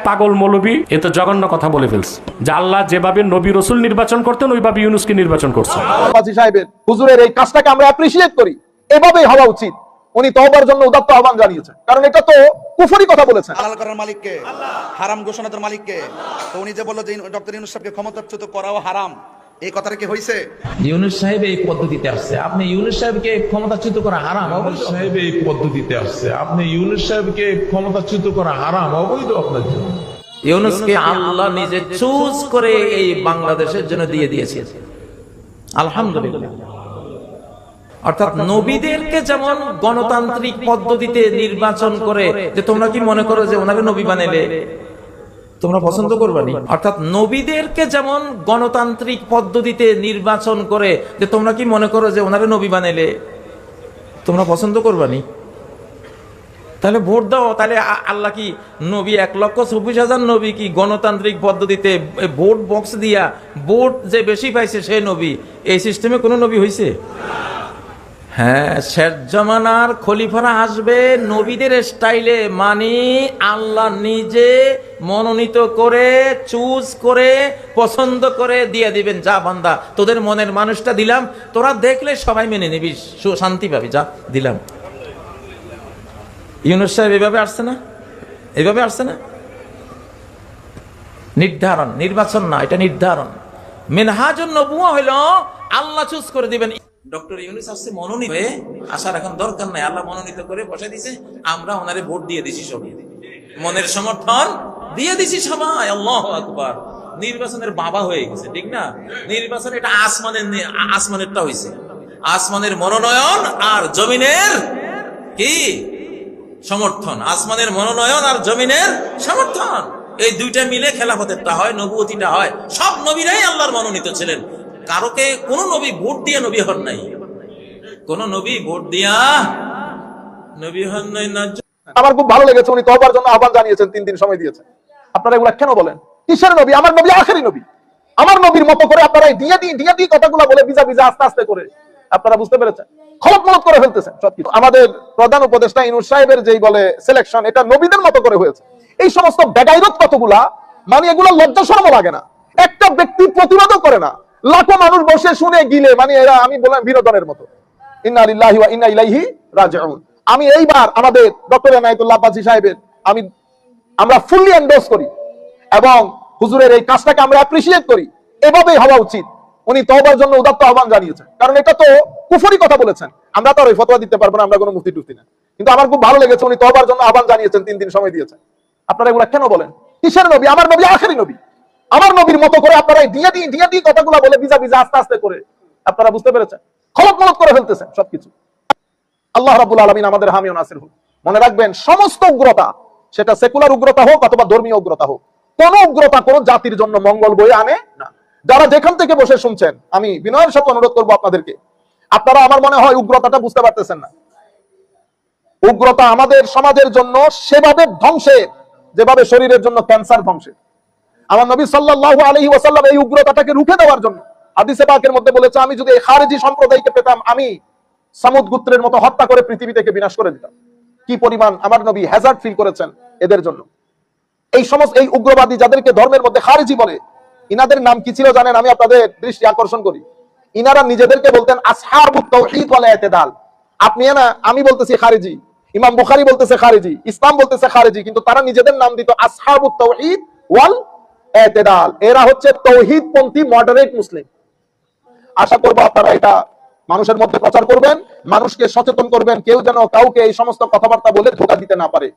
পাগল মৌলবী এ তো জঘন্য কথা বলে ফেলছে যে আল্লাহ যেভাবে নবী রসুল নির্বাচন করতেন ওইভাবে ইউনূসকে নির্বাচন করছেন। কাজী সাহেবের হুজুরের এই কাজটাকে আমরা অ্যাপ্রিশিয়েট করি, এভাবেই হওয়া উচিত। উনি তওবার জন্য উদাত্ত আহ্বান জানিয়েছেন, কারণ এটা তো কুফরি কথা বলেছেন। হালাল করার মালিককে, হারাম ঘোষণার মালিককে। তো উনি যে বলল যে ডক্টর ইউনূস সাহেবকে ক্ষমতাচ্যুত করাও হারাম, এই কথাটা কি হইছে? ইউনূস সাহেব এই পদ্ধতিতে আসছে, আপনি ইউনূস সাহেবকে ক্ষমতাচ্যুত করা হারাম। ইউনূস সাহেব এই পদ্ধতিতে আসছে, আপনি ইউনূস সাহেবকে ক্ষমতাচ্যুত করা হারাম, অবৈধ আপনার জন্য। ইউনূসকে আল্লাহ নিজে চুজ করে এই বাংলাদেশের জন্য দিয়ে দিয়েছে, আলহামদুলিল্লাহ। অর্থাৎ নবীদেরকে যেমন গণতান্ত্রিক পদ্ধতিতে নির্বাচন করে, যে তোমরা কি মনে করো যে ওনাকে নবী বানাইলে তোমরা পছন্দ করবানি? অর্থাৎ নবীদেরকে যেমন গণতান্ত্রিক পদ্ধতিতে নির্বাচন করে, যে তোমরা কি মনে করো যে ওনাকে নবী বানাইলে তোমরা পছন্দ করবানি? তাহলে ভোট দাও। তাহলে আল্লাহ কি নবী 1,24,000 নবী কি গণতান্ত্রিক পদ্ধতিতে ভোট বক্স দিয়া ভোট যে বেশি পাইছে সে নবী, এই সিস্টেমে কোনো নবী হয়েছে? হ্যাঁ, শেষ জামানার খলিফারা আসবে নবীদের স্টাইলে, মানে আল্লাহ নিজে মনোনীত করে চুজ করে পছন্দ করে দিয়ে দিবেন, যা বান্দা তোদের মনের মানুষটা দিলাম, তোরা দেখলে সবাই মেনে নিবি, শান্তি পাবি, যা দিলাম। ইউনূস সাহেব এভাবে আসছে না, এভাবে আসছে না। নির্ধারণ, নির্বাচন না, এটা নির্ধারণ। মিনহাজুন নবুওয়া হইল আল্লাহ চুজ করে দিবেন। ডক্টর ইউনূস আসছে মনোনীত হয়ে, আসার এখন দরকার নাই, আল্লাহ মনোনীত করে বসে দিছে, আমরা ওনারে ভোট দিয়ে দিছি, সবাই মনের সমর্থন দিয়ে দিছি সবাই। আল্লাহু আকবার। নির্বাচনের বাবা হয়ে গেছে, ঠিক না? নির্বাচন এটা আসমানেরটা হয়েছে, আসমানের মনোনয়ন আর জমিনের কি সমর্থন, আসমানের মনোনয়ন আর জমিনের সমর্থন, এই দুইটা মিলে খেলাফতেরটা হয়, নবুয়তিটা হয়। সব নবীরাই আল্লাহর মনোনীত ছিলেন, কারোকে কোন নবী ভোট দিয়ে নবী হন নাই, কোন নবী ভোট দিয়া নবী হন নাই। না, আমার খুব ভালো লেগেছে উনি তওবার জন্য আহ্বান জানিয়েছেন, 3 দিন সময় দিয়েছেন। আপনারা এগুলা কেন বলেন? কিসের নবী? আমার নবী আখেরি নবী। আমার নবীর মতো করে আপনারা দিয়ে দিই কথাগুলো বলে ভিজা ভিজা আস্তে আস্তে করে, আপনারা বুঝতে পেরেছেন, খলক মলত করে ফেলতেছেন সবকিছু। আমাদের প্রধান উপদেষ্টা ইউনূস সাহেবের যেই বলে সিলেকশন, এটা নবীদের মতো করে হয়েছে। এই সমস্ত বেগাইরত কতগুলা, মানে এগুলো লজ্জা শরমও লাগে না, একটা ব্যক্তি প্রতিবাদও করে না, লাখো মানুষ বসে শুনে গিলে, মানে এরা আমি বললাম বিনোদনের মতো। ইন্না লিল্লাহি ওয়া ইন্না ইলাইহি রাজিউন। আমি এইবার আমাদের ডক্টর এনায়েতুল্লাহ আব্বাসী সাহেবের আমরা ফুললি এন্ডোর্স করি এবং হুজুরের এই কাজটাকে আমরা অ্যাপ্রিশিয়েট করি, এভাবেই হওয়া উচিত। উনি তওবার জন্য উদাত্ত আহ্বান জানিয়েছেন, কারণ এটা তো কুফরি কথা বলেছেন। আমরা তো আর ওই ফতোয়া দিতে পারবো না, আমরা কোনো মুফতি টুফতি না। কিন্তু আমার খুব ভালো লেগেছে উনি তওবার জন্য আহ্বান জানিয়েছেন, 3 দিন সময় দিয়েছেন। আপনারা এগুলা কেন বলেন? কিসের নবী? আমার নবী আখেরি নবী। আমার নবীর মতো করে আপনারা দিয়ে দিই কথাগুলো বলে ভিজা ভিজা আস্তে আস্তে করে, আপনারা বুঝতে পেরেছেন, খলক মলত করে ফেলতেছেন সবকিছু। আল্লাহ রাব্বুল আলামিন আমাদের হামি ও নাসির হোক। মনে রাখবেন, সমস্ত উগ্রতা, সেটা সেকুলার উগ্রতা হোক অথবা ধর্মীয় উগ্রতা হোক, কোন উগ্রতা কোন জাতির জন্য মঙ্গল বয়ে আনে না। যারা যেখান থেকে বসে শুনছেন, আমি বিনয়ের সাথে অনুরোধ করবো আপনাদেরকে, আপনারা আমার মনে হয় উগ্রতাটা বুঝতে পারতেছেন না। উগ্রতা আমাদের সমাজের জন্য সেভাবে ধ্বংসের, যেভাবে শরীরের জন্য ক্যান্সার ধ্বংসের। আমার নবী সাল্লাল্লাহু আলাইহি ওয়াসাল্লাম এই উগ্রতাটাকে রুখে দেওয়ার জন্য হাদিসে পাকের মধ্যে বলেছে, আমি যদি এই খারেজি সম্প্রদায়কে পেতাম, আমি সামুদ গোত্রের মতো হত্যা করে পৃথিবী থেকে বিনাশ করে দিতাম। কি পরিমাণ আমার নবী হ্যাজার্ড ফিল করেছেন এদের জন্য। এই সমস্ত এই উগ্রবাদী যাদেরকে ধর্মের মধ্যে খারেজি বলে, ইনাদের নাম কি ছিল জানেন? আমি আপনাদের দৃষ্টি আকর্ষণ করি, ইনারা নিজেদেরকে বলতেন আসহাবুত তাওহীদ ওয়াল ইতিদাল। আপনি না, আমি বলতেছি খারেজি, ইমাম বুখারী বলতেছে খারেজি, ইসলাম বলতেছে খারেজি, কিন্তু তারা নিজেদের নাম দিত আসহাবুত তাওহীদ ওয়াল ইতিদাল। এরা হচ্ছে তাওহীদপন্থী মডারেট মুসলিম। আশা করব আপনারা এটা মানুষের মধ্যে প্রচার করবেন, মানুষকে সচেতন করবেন, কেউ যেন কাউকে এই সমস্ত কথাবার্তা বলে ধোঁকা দিতে না পারে।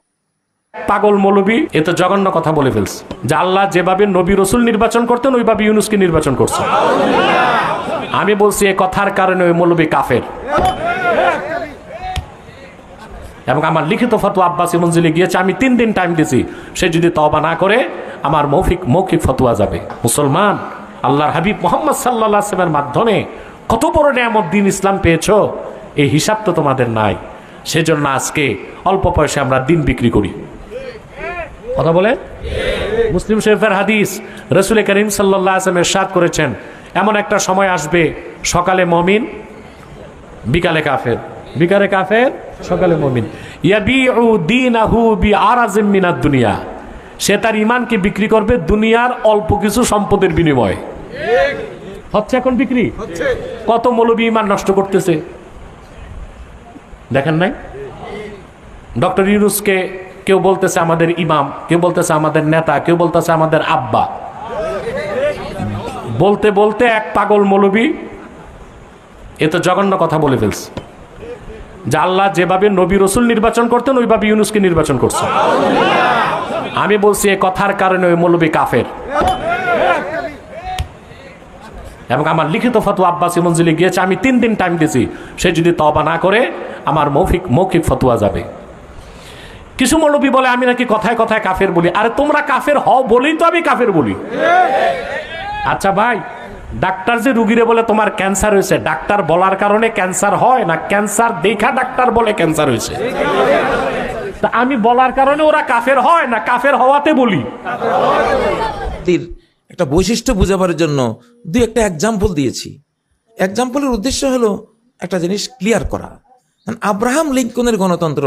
পাগল মৌলবী এ তো জঘন্য কথা বলে ফেলছে যে আল্লাহ যেভাবে নবী রসুল নির্বাচন করতেন ওইভাবে ইউনূসকে নির্বাচন করছেন। আমি বলছি এই কথার কারণে ওই মৌলবী কাফের, এবং আমার লিখিত ফতোয়া আব্বাসী মঞ্জিলে গিয়েছে, আমি 3 দিন টাইম দিয়েছি, সে যদি তওবা না করে আমার মৌখিক ফতোয়া যাবে। মুসলমান, আল্লাহর হাবিব মুহাম্মদ সাল্লাল্লাহু আলাইহি ওয়াসাল্লামের মাধ্যমে কত বড় নিয়ামত দিন ইসলাম পেয়েছো, এই হিসাব তো তোমাদের নাই। সেজন্য আজকে অল্প পয়সা আমরা দিন বিক্রি করি। কথা বলে মুসলিম শরীফের হাদিস, রাসূল করিম সাল্লাল্লাহু আলাইহি ওয়াসাল্লাম ইরশাদ করেছেন, এমন একটা সময় আসবে, সকালে মুমিন বিকালে কাফের, বিকালে কাফের সকালে মুমিন। ইয়াবিউ দীনাহু বিআরাজিম মিনাদ দুনিয়া। সে তার ইমানকে বিক্রি করবে দুনিয়ার অল্প কিছু সম্পদের বিনিময়ে। হচ্ছে এখন বিক্রি। কত মৌলবী ইমান নষ্ট করতেছে দেখেন নাই? ডক্টর ইউনূসকে কেউ বলতেছে আমাদের ইমাম, কেউ বলতেছে আমাদের নেতা, কেউ বলতেছে আমাদের আব্বা। বলতে বলতে এক পাগল মৌলবী এ তো জঘন্য কথা বলে ফেলছে যে আল্লাহ যেভাবে নবী রসুল নির্বাচন করতেন ওইভাবে ইউনূসকে নির্বাচন করছে। আমি বলছি এই কথার কারণে ওই মৌলবী কাফের। এবং আমার লিখিত ফতোয়া আব্বাসী মঞ্জিলে গিয়েছে, আমি 3 দিন টাইম দিয়েছি, সে যদি তওবা না করে আমার মৌখিক ফতোয়া যাবে। কিছু মৌলবী বলে আমি নাকি কথায় কথায় কাফের বলি। আরে তোমরা কাফের হও বলেই তো আমি কাফের বলি। আচ্ছা ভাই, ডাক্তার যে রুগীরে বলে তোমার ক্যান্সার হয়েছে, ডাক্তার বলার কারণে ক্যান্সার হয় না ক্যান্সার দেখা ডাক্তার বলে ক্যান্সার হয়েছে? তা আমি বলার কারণে ওরা কাফের হয় না কাফের হওয়াতে বলি? একটা বৈশিষ্ট্য বোঝাবার জন্য 2-একটা এক্সাম্পল দিয়েছি। এক্সাম্পলের উদ্দেশ্য হলো একটা জিনিস ক্লিয়ার করা। আব্রাহাম লিঙ্কনের গণতন্ত্র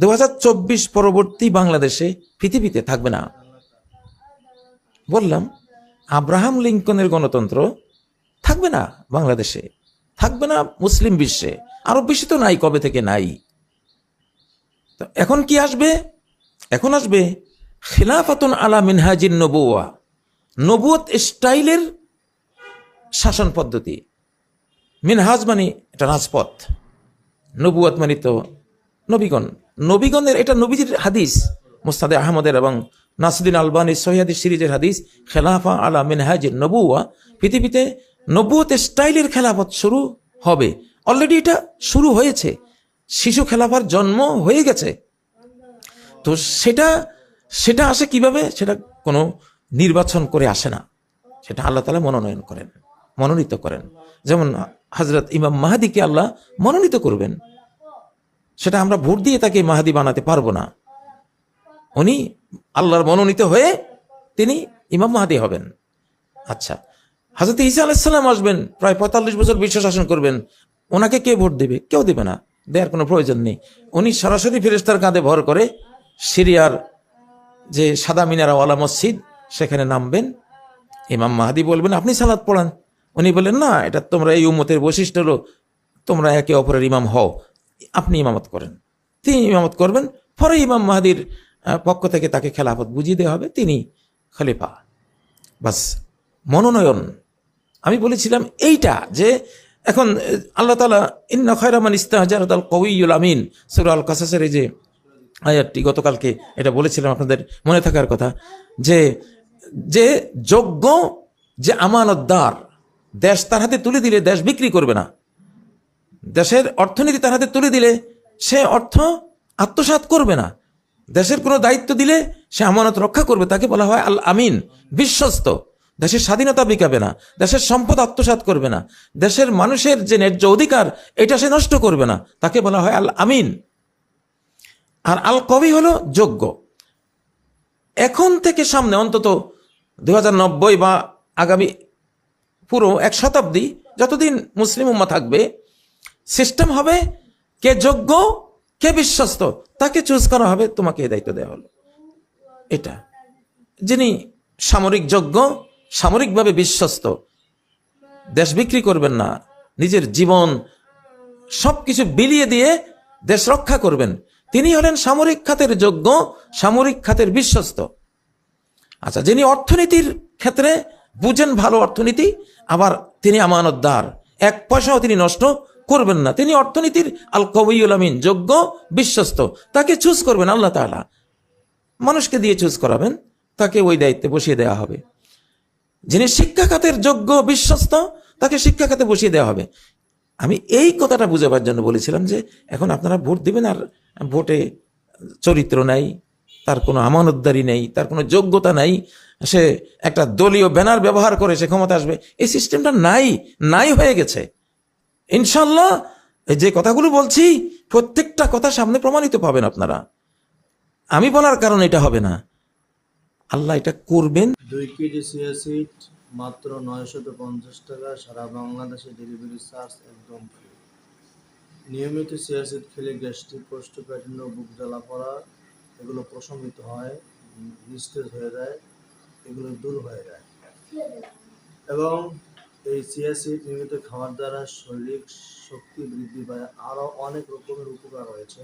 2024 পরবর্তী বাংলাদেশে পৃথিবীতে থাকবে না। বললাম আব্রাহাম লিঙ্কনের গণতন্ত্র থাকবে না বাংলাদেশে, থাকবে না মুসলিম বিশ্বে, আরব বিশ্বে তো নাই, কবে থেকে নাই। তো এখন কি আসবে? এখন আসবে খিলাফাতুন আলা মিনহাজিন নবুয়া, নবুয়ত স্টাইলের শাসন পদ্ধতি। মিনহাজ মানে এটা রাজপথ, নবুয়ত মানে তো নবীগণ, নবীগণের এটা নবীজির হাদিস, মুস্তাদে আহমদের এবং নাসিরুদ্দিন আলবানী সহিহ হাদিস সিরিজের হাদিস। খেলাফা আলা মিনহাজিন নবুয়া, পৃথিবীতে নবুয়ত স্টাইলের খেলাফত শুরু হবে। অলরেডি এটা শুরু হয়েছে, শিশু খেলাফার জন্ম হয়ে গেছে। তো সেটা আসে কিভাবে? সেটা কোনো নির্বাচন করে আসে না, সেটা আল্লাহ তাআলা মনোনীত করেন। যেমন হযরত ইমাম মাহদিকে আল্লাহ মনোনীত করবেন, সেটা আমরা ভোট দিয়ে তাকে মাহদি বানাতে পারবো না। উনি আল্লাহর মনোনীত হয়ে তিনি ইমাম মাহদি হবেন। আচ্ছা, হযরত ঈসা আলাইহিস সালাম আসবেন, প্রায় 45 বছর বিশ্ব শাসন করবেন। ওনাকে কে ভোট দেবে? কেউ দেবে না, দেওয়ার কোনো প্রয়োজন নেই। উনি সরাসরি ফেরেশতার কাঁধে ভর করে সিরিয়ার যে সাদা মিনারাওয়ালা মসজিদ সেখানে নামবেন। ইমাম মাহদি বলবেন আপনি সালাত পড়ান। উনি বলেন না, এটা তোমরা এই উম্মতের বৈশিষ্ট্য হলো তোমরা একে অপরের ইমাম হও, আপনি ইমামত করেন। তিনি ইমামত করবেন, পরে ইমাম মাহদির পক্ষ থেকে তাকে খেলাফত বুঝিয়ে দেওয়া হবে, তিনি খলিফা। বাস মনোনয়ন। আমি বলেছিলাম এইটা যে এখন আল্লাহ তাআলা ইন্না খায়রা মান ইস্তাজারাল কওয়িয়ুল আমিন, সূরা আল কাসাসের এই যে আয়াতটি, গতকালকে এটা বলেছিলাম, আপনাদের মনে থাকার কথা, যে যোগ্য, যে আমানতদার, দেশ তার হাতে তুলে দিলে দেশ বিক্রি করবে না, দেশের অর্থনীতি তার হাতে তুলে দিলে সে অর্থ আত্মসাৎ করবে না, দেশের কোনো দায়িত্ব দিলে সে আমানত রক্ষা করবে, তাকে বলা হয় আল আমিন, বিশ্বস্ত। দেশের স্বাধীনতা বিকাবে না, দেশের সম্পদ আত্মসাৎ করবে না, দেশের মানুষের যে ন্যায্য অধিকার এটা সে নষ্ট করবে না, তাকে বলা হয় আল আমিন। আর আল কবি হলো যোগ্য। এখন থেকে সামনে অন্তত 2090 বা আগামী পুরো 1 শতাব্দী যতদিন মুসলিম উম্মাহ থাকবে, সিস্টেম হবে কে যোগ্য কে বিশ্বস্ত তাকে চুজ করা হবে, তোমাকে এই দায়িত্ব দেওয়া হলো। এটা যিনি সামরিক যোগ্য, সামরিকভাবে বিশ্বস্ত, দেশ বিক্রি করবেন না, নিজের জীবন সবকিছু বিলিয়ে দিয়ে দেশ রক্ষা করবেন, তিনি হলেন সামরিক খাতের যোগ্য, সামরিক খাতের বিশ্বস্ত। আচ্ছা, যিনি অর্থনীতির ক্ষেত্রে বুঝেন ভালো অর্থনীতি, আবার তিনি আমানতদার, 1 পয়সাও তিনি নষ্ট করবেন না, তিনি অর্থনীতির আল কওয়িয়ুল আমিন, যোগ্য বিশ্বস্ত, তাকে চুজ করবেন আল্লাহ তাআলা, মানুষকে দিয়ে চুজ করাবেন, তাকে ওই দায়িত্বে বসিয়ে দেওয়া হবে। যিনি শিক্ষা খাতের যোগ্য বিশ্বস্ত, তাকে শিক্ষা খাতে বসিয়ে দেওয়া হবে। আমি এই কথাটা বুঝাবার জন্য বলেছিলাম যে এখন আপনারা ভোট দিবেন, আর ভোটে চরিত্র নাই, তার কোনো আমানতদারি নেই, তার কোনো যোগ্যতা নাই, সে একটা দলীয় ব্যানার ব্যবহার করে সে ক্ষমতা আসবে, এই সিস্টেমটা নাই হয়ে গেছে। ইনশাল্লাহ এই যে কথাগুলো বলছি প্রত্যেকটা কথা সামনে প্রমাণিত পাবেন আপনারা। আমি বলার কারণ এটা হবে না, আল্লাহ এটা করবেন। 2 কেজি চিয়া সিড মাত্র 950 টাকা, সারা বাংলাদেশে ডেলিভারি চার্জ একদম ফ্রি। নিয়মিত চিয়া সিড খেলে গ্যাস্ট্রিক, কোষ্ঠকাঠিন্য, বুক জ্বালা পড়া এগুলো প্রশমিত হয়। নিস্তেজ হয়ে যায়, এগুলো দূর হয়ে যায়। এবং এই চিয়া সিড নিয়মিত খাওয়ার দ্বারা শারীরিক শক্তি বৃদ্ধি পায়, আরও অনেক রকমের উপকার রয়েছে।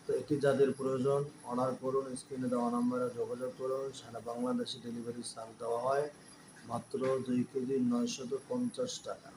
তো এটি যাদের প্রয়োজন অর্ডার করুন, স্ক্রিনে দেওয়া নাম্বারে যোগাযোগ করুন। সারা বাংলাদেশে ডেলিভারি চার্জ দেওয়া হয় মাত্র 2 কেজি 950 টাকা।